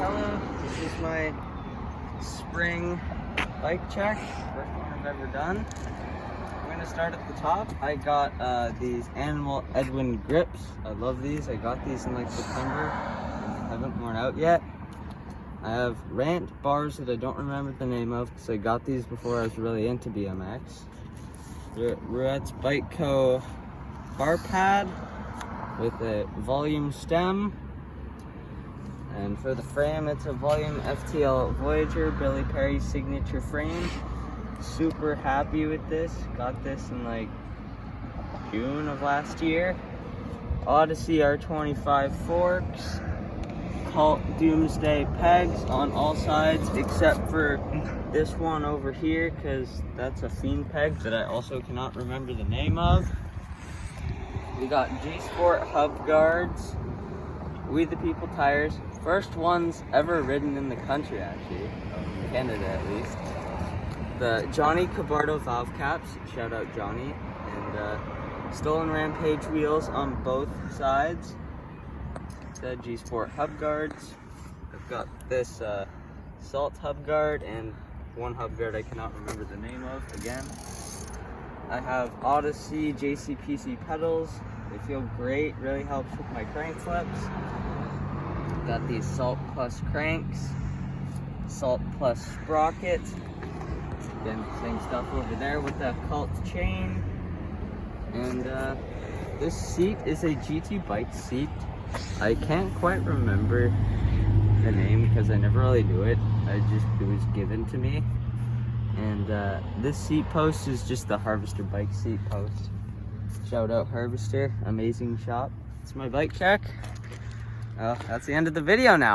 Hello, this is my spring bike check, first one I've ever done. I'm going to start at the top. I got these Animal Edwin grips. I love these. I got these in like September and haven't worn out yet. I have Rant bars that I don't remember the name of because I got these before I was really into BMX. Ruette's Bike Co. bar pad with a volume stem. And for the frame, it's a Volume FTL Voyager Billy Perry signature frame. Super happy with this. Got this in like June of last year. Odyssey R25 forks. Cult Doomsday pegs on all sides except for this one over here because that's a Fiend peg that I also cannot remember the name of. We got G-Sport hub guards. We the People tires. First ones ever ridden in the country, actually, Canada at least. The Johnny Cabardo valve caps, shout out Johnny, and Stolen Rampage wheels on both sides. The G-Sport hub guards. I've got this Salt hub guard and one hub guard I cannot remember the name of again. I have Odyssey JCPC pedals. They feel great, really helps with my crank flips. Got these Salt Plus cranks, Salt Plus sprocket. Again, same stuff over there with the Cult chain. And this seat is a GT bike seat. I can't quite remember the name because I never really do it. It was given to me. And this seat post is just the Harvester bike seat post. Shout out Harvester, amazing shop. It's my bike check. Well, that's the end of the video now.